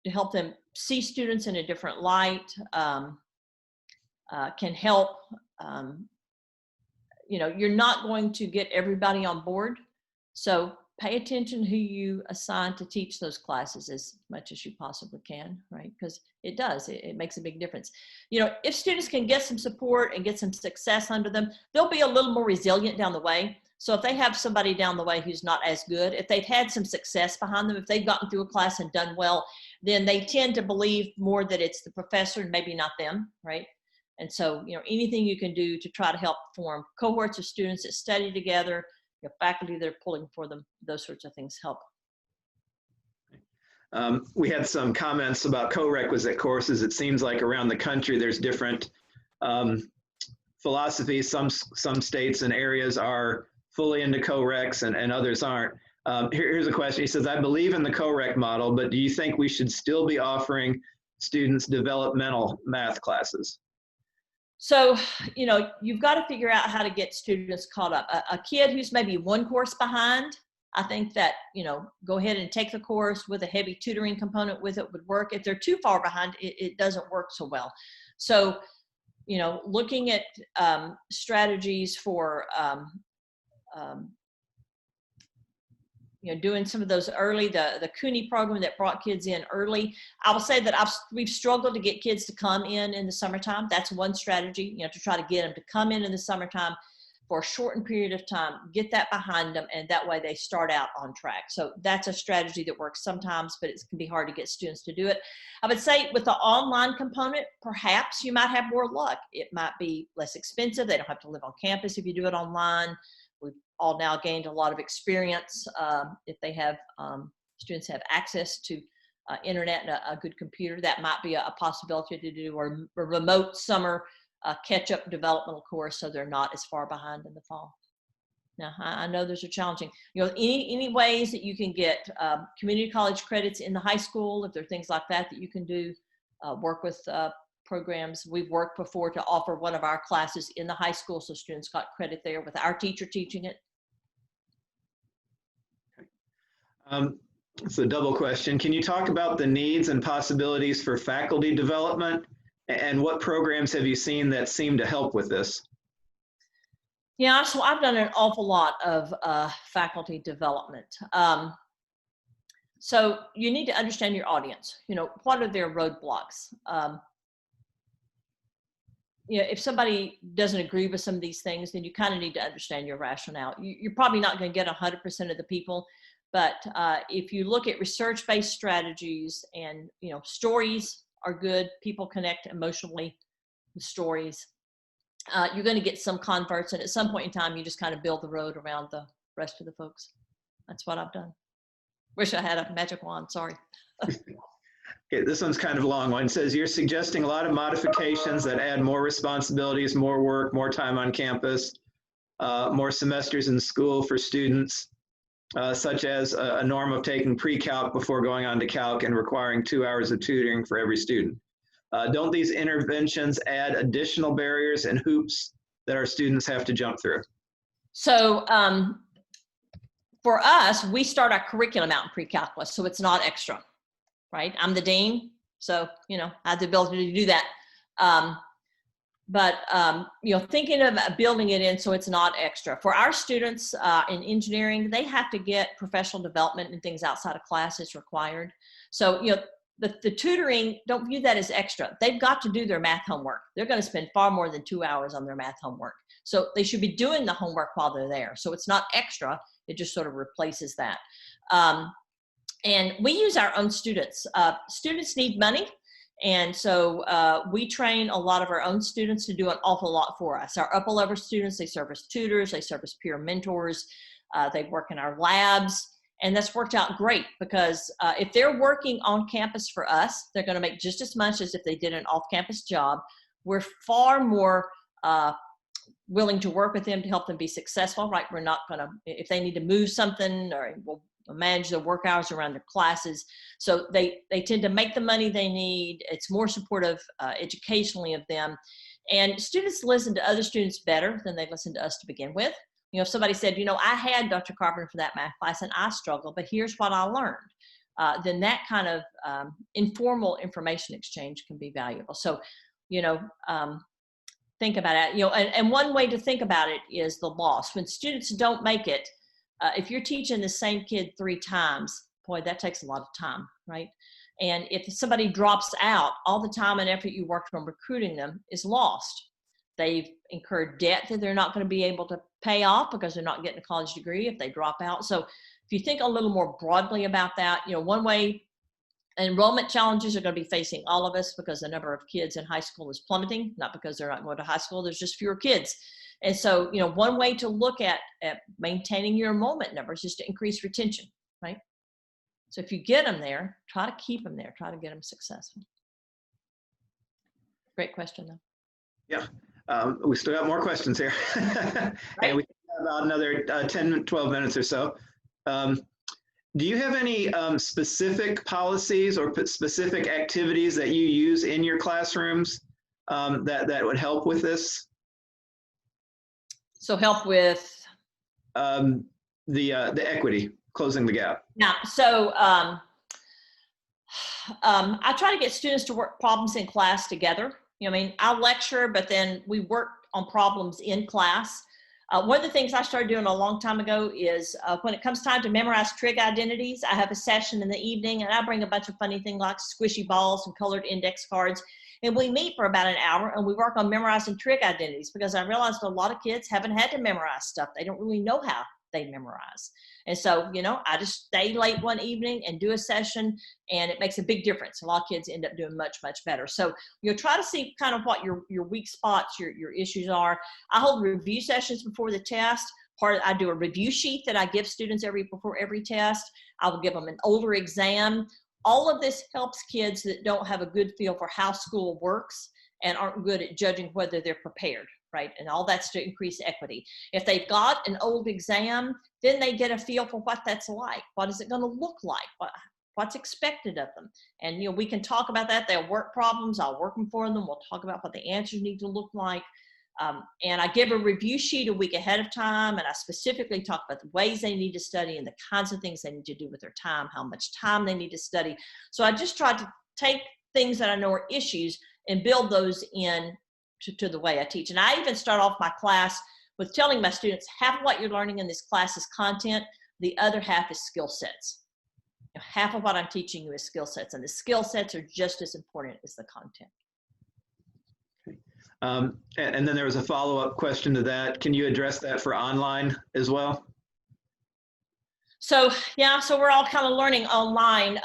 to help them see students in a different light, can help. You're not going to get everybody on board. So pay attention who you assign to teach those classes as much as you possibly can, right? Because it makes a big difference. If students can get some support and get some success under them, they'll be a little more resilient down the way. So if they have somebody down the way who's not as good, if they've had some success behind them, if they've gotten through a class and done well, then they tend to believe more that it's the professor and maybe not them, right? And so, anything you can do to try to help form cohorts of students that study together, faculty that are pulling for them, those sorts of things help. We had some comments about co-requisite courses. It seems like around the country there's different philosophies. Some states and areas are fully into co-recs and others aren't. Here's a question. He says, I believe in the co-rec model, but do you think we should still be offering students developmental math classes? So, you've got to figure out how to get students caught up. A kid who's maybe one course behind, I think that, go ahead and take the course with a heavy tutoring component with it would work. If they're too far behind, it doesn't work so well. So, looking at strategies for, doing some of those early, the CUNY program that brought kids in early. I will say that we've struggled to get kids to come in the summertime. That's one strategy, to try to get them to come in the summertime for a shortened period of time, get that behind them, and that way they start out on track. So that's a strategy that works sometimes, but it can be hard to get students to do it. I would say with the online component, perhaps you might have more luck. It might be less expensive. They don't have to live on campus if you do it online. We've all now gained a lot of experience if they have, students have access to internet and a good computer. That might be a possibility to do, or a remote summer catch-up developmental course so they're not as far behind in the fall. Now, I know those are challenging. Any ways that you can get community college credits in the high school, if there are things like that that you can do, work with programs. We've worked before to offer one of our classes in the high school so students got credit there with our teacher teaching it. It's a double question. Can you talk about the needs and possibilities for faculty development, and what programs have you seen that seem to help with this? Yeah, so I've done an awful lot of faculty development. So you need to understand your audience. What are their roadblocks? If somebody doesn't agree with some of these things, then you kind of need to understand your rationale. You're probably not going to get 100% of the people, but if you look at research-based strategies and, stories are good, people connect emotionally with stories, you're going to get some converts, and at some point in time, you just kind of build the road around the rest of the folks. That's what I've done. Wish I had a magic wand, sorry. Okay, this one's kind of a long one. It says, you're suggesting a lot of modifications that add more responsibilities, more work, more time on campus, more semesters in school for students, such as a norm of taking pre-calc before going on to calc and requiring 2 hours of tutoring for every student. Don't these interventions add additional barriers and hoops that our students have to jump through? So for us, we start our curriculum out in pre-calculus, so it's not extra. Right? I'm the dean, so, I have the ability to do that. But thinking of building it in so it's not extra. For our students in engineering, they have to get professional development and things outside of class is required. So, the tutoring, don't view that as extra. They've got to do their math homework. They're going to spend far more than 2 hours on their math homework. So they should be doing the homework while they're there. So it's not extra. It just sort of replaces that. And we use our own students. Students need money. And so we train a lot of our own students to do an awful lot for us. Our upper level students, they serve as tutors, they serve as peer mentors, they work in our labs. And that's worked out great because if they're working on campus for us, they're going to make just as much as if they did an off-campus job. We're far more willing to work with them to help them be successful, right? We're not going to, if they need to move something, or we'll manage their work hours around their classes. So they tend to make the money they need. It's more supportive educationally of them. And students listen to other students better than they listen to us to begin with. If somebody said, I had Dr. Carpenter for that math class and I struggled, but here's what I learned. then that kind of informal information exchange can be valuable. So, think about it, and one way to think about it is the loss. When students don't make it, if you're teaching the same kid 3 times, boy, that takes a lot of time, right? And if somebody drops out, all the time and effort you worked on recruiting them is lost. They've incurred debt that they're not going to be able to pay off because they're not getting a college degree if they drop out. So if you think a little more broadly about that, one way enrollment challenges are going to be facing all of us because the number of kids in high school is plummeting, not because they're not going to high school, there's just fewer kids. And so, one way to look at maintaining your enrollment numbers is to increase retention, right? So if you get them there, try to keep them there, try to get them successful. Great question, though. Yeah, we still got more questions here. Right. And we have about another 10, 12 minutes or so. Do you have any specific policies or specific activities that you use in your classrooms that would help with this? So help with? The equity, closing the gap. Yeah, so I try to get students to work problems in class together. I'll lecture, but then we work on problems in class. One of the things I started doing a long time ago is when it comes time to memorize trig identities, I have a session in the evening and I bring a bunch of funny things like squishy balls and colored index cards. And we meet for about an hour and we work on memorizing trig identities because I realized a lot of kids haven't had to memorize stuff. They don't really know how they memorize. And so, I just stay late one evening and do a session and it makes a big difference. A lot of kids end up doing much, much better. So you'll try to see kind of what your weak spots, your issues are. I hold review sessions before the test. I do a review sheet that I give students before every test. I will give them an older exam. All of this helps kids that don't have a good feel for how school works and aren't good at judging whether they're prepared. Right? And all that's to increase equity. If they've got an old exam, then they get a feel for what that's like. What is it going to look like? What's expected of them? And, we can talk about that. They'll work problems. I'll work them for them. We'll talk about what the answers need to look like. And I give a review sheet a week ahead of time. And I specifically talk about the ways they need to study and the kinds of things they need to do with their time, how much time they need to study. So I just try to take things that I know are issues and build those in to the way I teach. And I even start off my class with telling my students, half of what you're learning in this class is content, the other half is skill sets. Half of what I'm teaching you is skill sets, and the skill sets are just as important as the content. Okay. And then there was a follow-up question to that. Can you address that for online as well? So yeah, so we're all kind of learning online.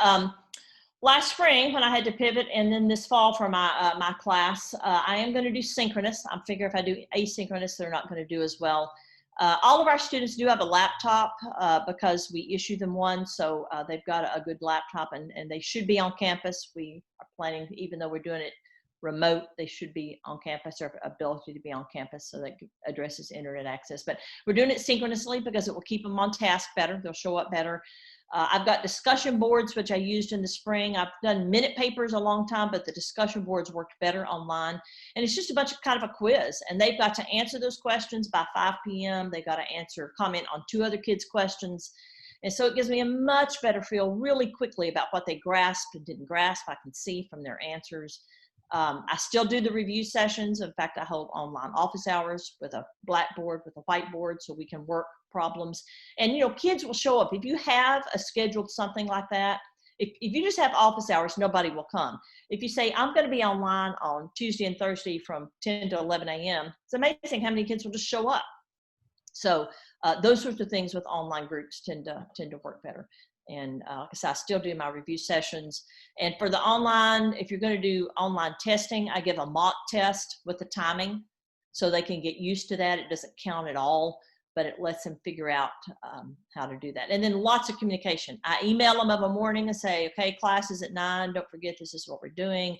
Last spring, when I had to pivot, and then this fall for my class, I am going to do synchronous. I figure if I do asynchronous, they're not going to do as well. All of our students do have a laptop because we issue them one, so they've got a good laptop, and they should be on campus. We are planning, even though we're doing it remote, they should be on campus, or ability to be on campus, so that addresses internet access. But we're doing it synchronously because it will keep them on task better. They'll show up better. I've got discussion boards, which I used in the spring. I've done minute papers a long time, but the discussion boards worked better online. And it's just a bunch of kind of a quiz. And they've got to answer those questions by 5 p.m. They've got to comment on 2 other kids' questions. And so it gives me a much better feel really quickly about what they grasped and didn't grasp. I can see from their answers. I still do the review sessions. In fact, I hold online office hours with a blackboard, with a whiteboard, so we can work problems. And, kids will show up. If you have a scheduled something like that, if you just have office hours, nobody will come. If you say, I'm going to be online on Tuesday and Thursday from 10 to 11 a.m., it's amazing how many kids will just show up. So those sorts of things with online groups tend to work better. And like I said, I still do my review sessions. And for the online, if you're going to do online testing, I give a mock test with the timing so they can get used to that. It doesn't count at all, but it lets them figure out how to do that. And then lots of communication. I email them of a morning and say, okay, class is at 9. Don't forget, this is what we're doing.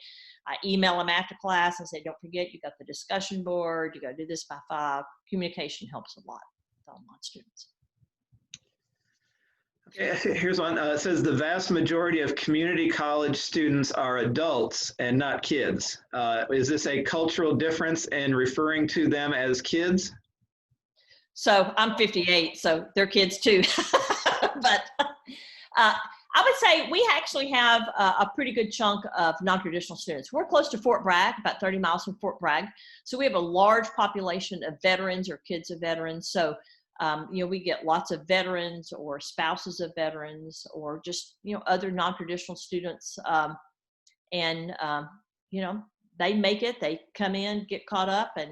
I email them after class and say, don't forget, you got the discussion board. You got to do this by 5. Communication helps a lot with online students. Okay, here's one. It says the vast majority of community college students are adults and not kids. Is this a cultural difference in referring to them as kids? So I'm 58, so they're kids too. But I would say we actually have a pretty good chunk of non-traditional students. We're close to Fort Bragg, about 30 miles from Fort Bragg. So we have a large population of veterans or kids of veterans. So, you know, we get lots of veterans or spouses of veterans or just, you know, other non-traditional students. You know, they make it, they come in, get caught up and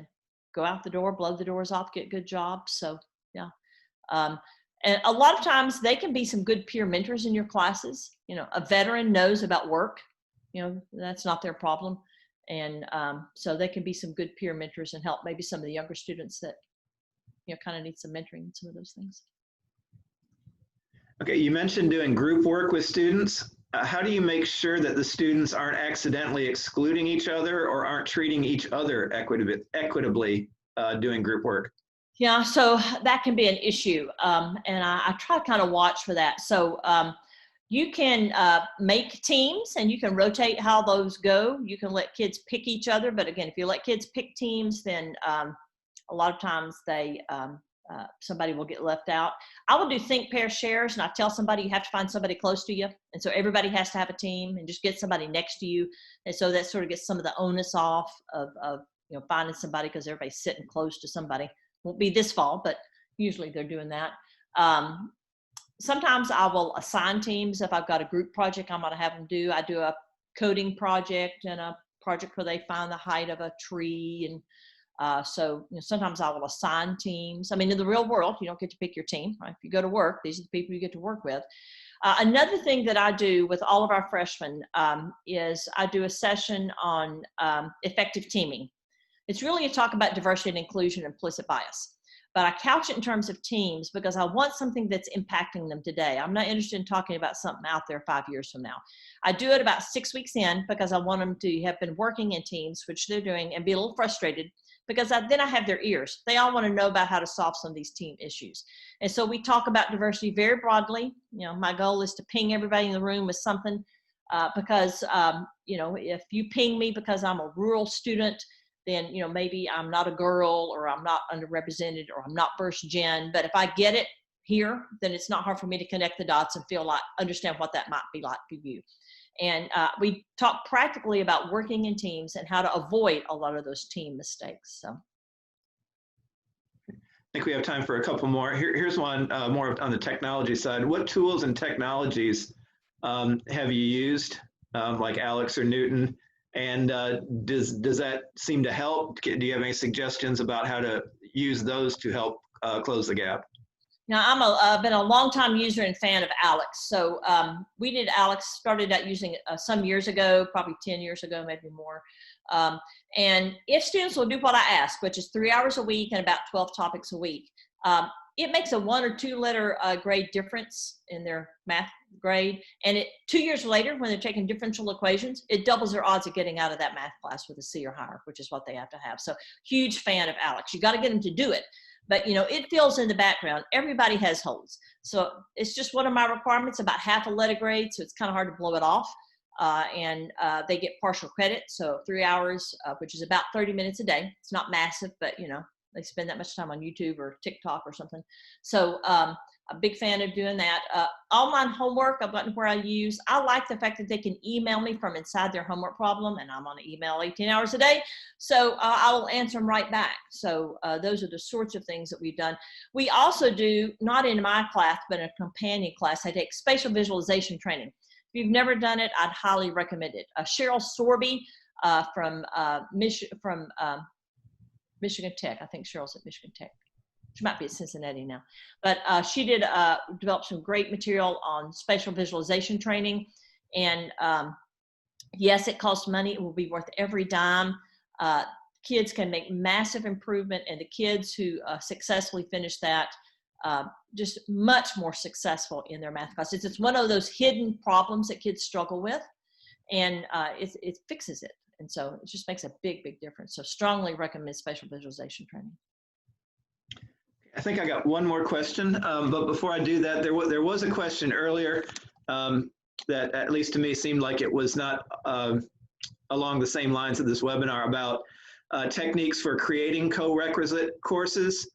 go out the door, blow the doors off, get good jobs. So, yeah. And a lot of times they can be some good peer mentors in your classes. You know, a veteran knows about work, you know, that's not their problem. And so they can be some good peer mentors and help maybe some of the younger students that, you know, kind of need some mentoring in some of those things. Okay, you mentioned doing group work with students. How do you make sure that the students aren't accidentally excluding each other or aren't treating each other equitably doing group work? Yeah, so that can be an issue. And I try to kind of watch for that. So you can make teams and you can rotate how those go. You can let kids pick each other. But again, if you let kids pick teams, then a lot of times they somebody will get left out. I will do think, pair, shares, and I tell somebody you have to find somebody close to you. And so everybody has to have a team and just get somebody next to you. And so that sort of gets some of the onus off of you know, finding somebody because everybody's sitting close to somebody. Won't be this fall, but usually they're doing that. Sometimes I will assign teams if I've got a group project I'm going to have them do. I do a coding project and a project where they find the height of a tree. And so you know, sometimes I will assign teams. I mean, in the real world, you don't get to pick your team, right? If you go to work, these are the people you get to work with. Another thing that I do with all of our freshmen is I do a session on effective teaming. It's really a talk about diversity and inclusion and implicit bias. But I couch it in terms of teams because I want something that's impacting them today. I'm not interested in talking about something out there 5 years from now. I do it about 6 weeks in because I want them to have been working in teams, which they're doing, and be a little frustrated because then I have their ears. They all want to know about how to solve some of these team issues. And so we talk about diversity very broadly. You know, my goal is to ping everybody in the room with something because, you know, if you ping me because I'm a rural student, then, you know, maybe I'm not a girl or I'm not underrepresented or I'm not first gen. But if I get it here, then it's not hard for me to connect the dots and feel like, understand what that might be like for you. And we talk practically about working in teams and how to avoid a lot of those team mistakes. So I think we have time for a couple more. Here's one more on the technology side. What tools and technologies have you used, like Alex or Newton? And does that seem to help? Do you have any suggestions about how to use those to help close the gap? Now, I've been a long-time user and fan of Alex. So we did Alex, started out using it some years ago, probably 10 years ago, maybe more. And if students will do what I ask, which is 3 hours a week and about 12 topics a week, it makes a 1 or 2 letter grade difference in their math grade. And 2 years later, when they're taking differential equations, it doubles their odds of getting out of that math class with a C or higher, which is what they have to have. So huge fan of Alex. You got to get them to do it. But, you know, it fills in the background. Everybody has holes. So it's just one of my requirements, about half a letter grade. So it's kind of hard to blow it off. And they get partial credit. So 3 hours, which is about 30 minutes a day. It's not massive, but, you know, they spend that much time on YouTube or TikTok or something. So a big fan of doing that. Online homework, I've gotten where I use. I like the fact that they can email me from inside their homework problem, and I'm on email 18 hours a day. So I will answer them right back. So those are the sorts of things that we've done. We also do, not in my class, but in a companion class, I take spatial visualization training. If you've never done it, I'd highly recommend it. Cheryl Sorby from Michigan Tech. I think Cheryl's at Michigan Tech. She might be at Cincinnati now. But she did develop some great material on spatial visualization training. And yes, it costs money. It will be worth every dime. Kids can make massive improvement, and the kids who successfully finish that just much more successful in their math classes. It's one of those hidden problems that kids struggle with, and it fixes it. And so it just makes a big, big difference. So strongly recommend spatial visualization training. I think I got one more question, but before I do that, there was a question earlier that, at least to me, seemed like it was not along the same lines of this webinar about techniques for creating co-requisite courses.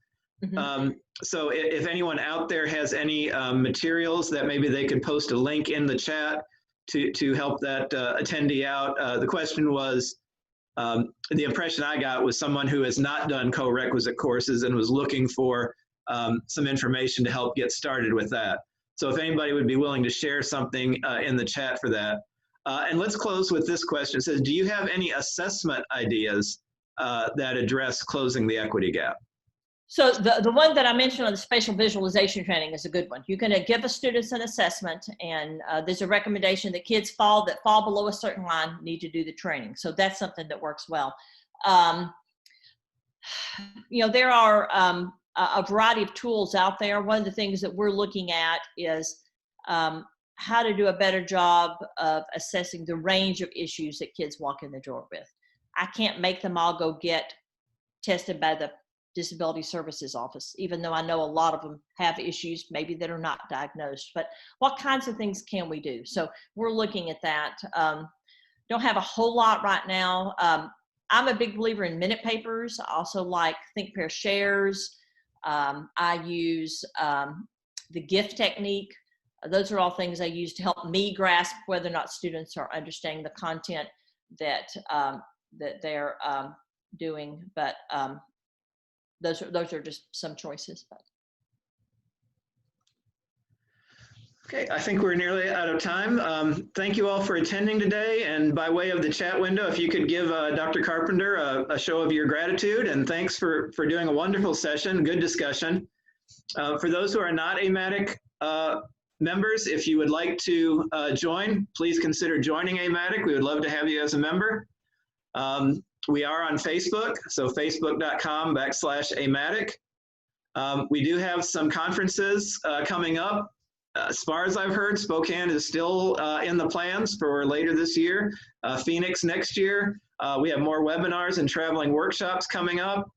So if anyone out there has any materials that maybe they could post a link in the chat to help that attendee out. The question was, the impression I got was someone who has not done co-requisite courses and was looking for some information to help get started with that. So if anybody would be willing to share something in the chat for that. And let's close with this question. It says, do you have any assessment ideas that address closing the equity gap? So the one that I mentioned on the spatial visualization training is a good one. You can give the students an assessment, and there's a recommendation that kids that fall below a certain line need to do the training. So that's something that works well. You know, there are a variety of tools out there. One of the things that we're looking at is how to do a better job of assessing the range of issues that kids walk in the door with. I can't make them all go get tested by the Disability Services Office, even though I know a lot of them have issues maybe that are not diagnosed. But what kinds of things can we do? So we're looking at that. Don't have a whole lot right now. I'm a big believer in minute papers. I also like think, pair, shares. I use the GIF technique. Those are all things I use to help me grasp whether or not students are understanding the content that that they're doing. But those are just some choices. But. Okay, I think we're nearly out of time. Thank you all for attending today. And by way of the chat window, if you could give Dr. Carpenter a show of your gratitude, and thanks for doing a wonderful session, good discussion. For those who are not AMATIC members, if you would like to join, please consider joining AMATIC. We would love to have you as a member. We are on Facebook, so facebook.com/AMATIC. We do have some conferences coming up. As far as I've heard, Spokane is still in the plans for later this year. Phoenix next year. We have more webinars and traveling workshops coming up.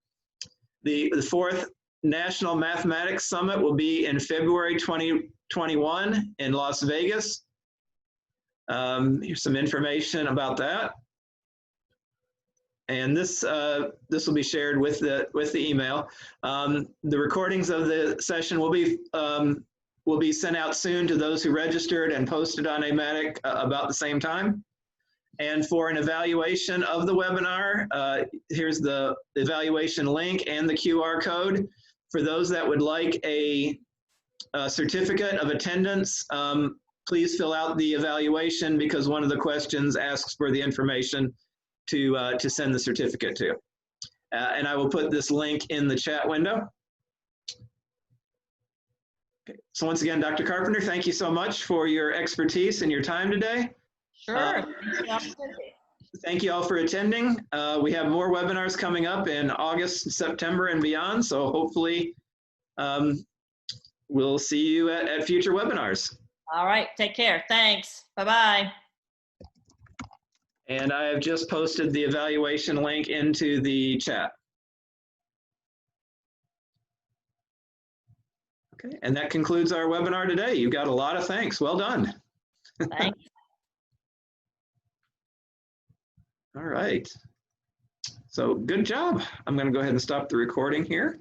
The fourth National Mathematics Summit will be in February 2021 in Las Vegas. Here's some information about that. And this will be shared with the email. The recordings of the session will be sent out soon to those who registered and posted on AMATIC about the same time. And for an evaluation of the webinar, here's the evaluation link and the QR code. For those that would like a certificate of attendance, please fill out the evaluation, because one of the questions asks for the information to send the certificate to. And I will put this link in the chat window. Okay. So once again, Dr. Carpenter, thank you so much for your expertise and your time today. Sure. Thank you all for attending. We have more webinars coming up in August, September, and beyond. So hopefully we'll see you at future webinars. All right. Take care. Thanks. Bye-bye. And I have just posted the evaluation link into the chat. Okay, and that concludes our webinar today. You got a lot of thanks. Well done. Thanks. All right. So good job. I'm going to go ahead and stop the recording here.